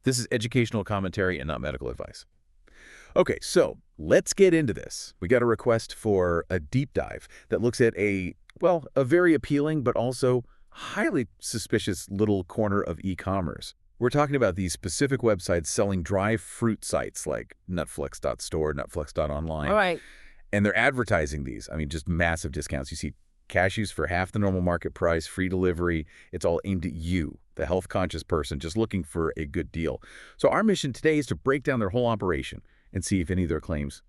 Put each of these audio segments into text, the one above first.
This is educational commentary and not medical advice. Okay, so let's get into this. We got a request for a deep dive that looks at a very appealing but also highly suspicious little corner of e-commerce. We're talking about these specific websites selling dry fruit sites like Nutflux.store, Nutflux.online. All right. And they're advertising these. I mean, just massive discounts. You see cashews for half the normal market price, free delivery. It's all aimed at you, the health-conscious person just looking for a good deal. So our mission today is to break down their whole operation and see if any of their claims,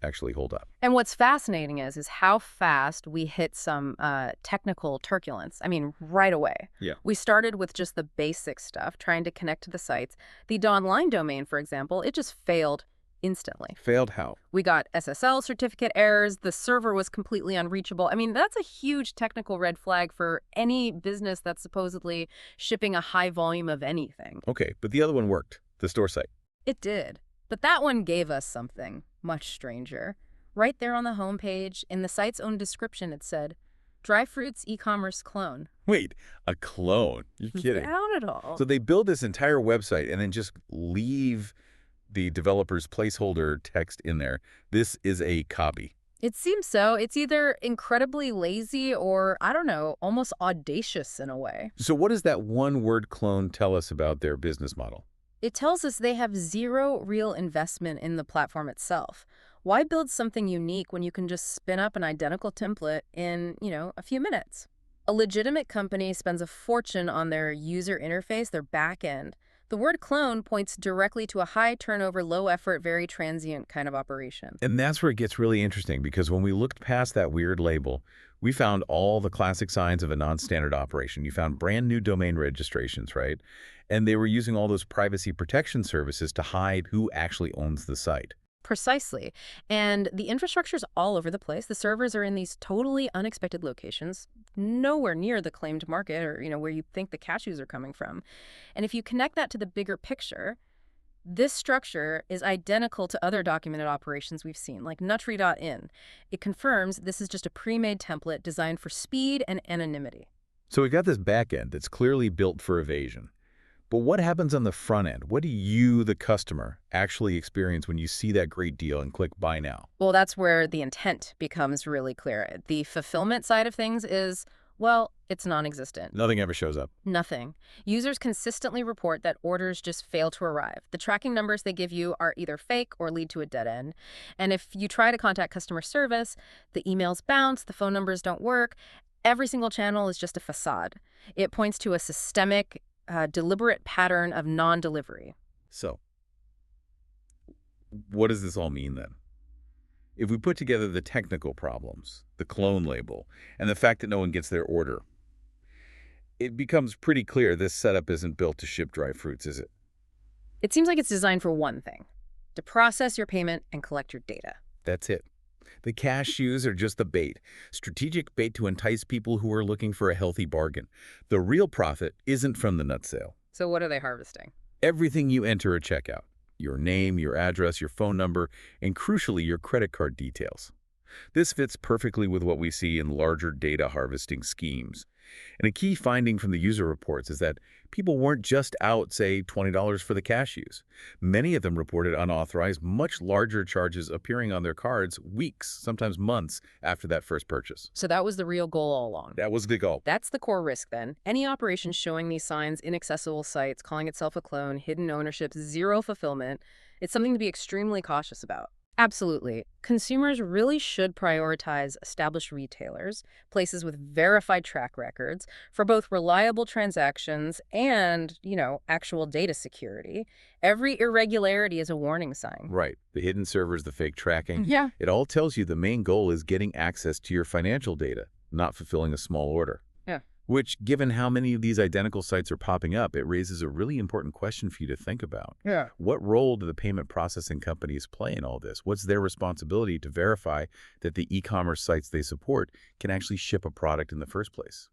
actually hold up. And what's fascinating is how fast we hit some technical turbulence. I mean, right away. Yeah. We started with just the basic stuff, trying to connect to the sites. The .online domain, for example, it just failed instantly. Failed how? We got SSL certificate errors. The server was completely unreachable. I mean, that's a huge technical red flag for any business that's supposedly shipping a high volume of anything. Okay, but the other one worked, the store site. It did. But that one gave us something much stranger. Right there on the homepage, in the site's own description, it said, Dry Fruits e-commerce clone. Wait, a clone? You're kidding. Not at all. So they build this entire website and then just leave the developer's placeholder text in there. This is a copy. It seems so. It's either incredibly lazy or, I don't know, almost audacious in a way. So what does that one-word clone tell us about their business model? It tells us they have zero real investment in the platform itself. Why build something unique when you can just spin up an identical template in, a few minutes? A legitimate company spends a fortune on their user interface, their back end. The word clone points directly to a high turnover, low effort, very transient kind of operation. And that's where it gets really interesting, because when we looked past that weird label, we found all the classic signs of a non-standard operation. You found brand new domain registrations, right? And they were using all those privacy protection services to hide who actually owns the site. Precisely. And the infrastructure's all over the place. The servers are in these totally unexpected locations, nowhere near the claimed market or, where you think the cashews are coming from. And if you connect that to the bigger picture, this structure is identical to other documented operations we've seen, like Nutri.in. It confirms this is just a pre-made template designed for speed and anonymity. So we got this back end that's clearly built for evasion. But what happens on the front end? What do you, the customer, actually experience when you see that great deal and click Buy Now? Well, that's where the intent becomes really clear. The fulfillment side of things is, well, it's non-existent. Nothing ever shows up. Nothing. Users consistently report that orders just fail to arrive. The tracking numbers they give you are either fake or lead to a dead end. And if you try to contact customer service, the emails bounce, the phone numbers don't work. Every single channel is just a facade. It points to a systemic, deliberate pattern of non-delivery. So, what does this all mean then? If we put together the technical problems, the clone label, and the fact that no one gets their order, it becomes pretty clear this setup isn't built to ship dry fruits, is it? It seems like it's designed for one thing, to process your payment and collect your data. That's it. The cashews are just the bait, strategic bait to entice people who are looking for a healthy bargain. The real profit isn't from the nut sale. So what are they harvesting? Everything you enter at checkout. Your name, your address, your phone number, and crucially, your credit card details. This fits perfectly with what we see in larger data harvesting schemes. And a key finding from the user reports is that people weren't just out, say, $20 for the cashews. Many of them reported unauthorized, much larger charges appearing on their cards weeks, sometimes months, after that first purchase. So that was the real goal all along. That was the goal. That's the core risk then. Any operation showing these signs, inaccessible sites, calling itself a clone, hidden ownership, zero fulfillment, it's something to be extremely cautious about. Absolutely. Consumers really should prioritize established retailers, places with verified track records for both reliable transactions and, actual data security. Every irregularity is a warning sign. Right. The hidden servers, the fake tracking. Yeah. It all tells you the main goal is getting access to your financial data, not fulfilling a small order. Yeah. Which, given how many of these identical sites are popping up, it raises a really important question for you to think about. Yeah. What role do the payment processing companies play in all this? What's their responsibility to verify that the e-commerce sites they support can actually ship a product in the first place?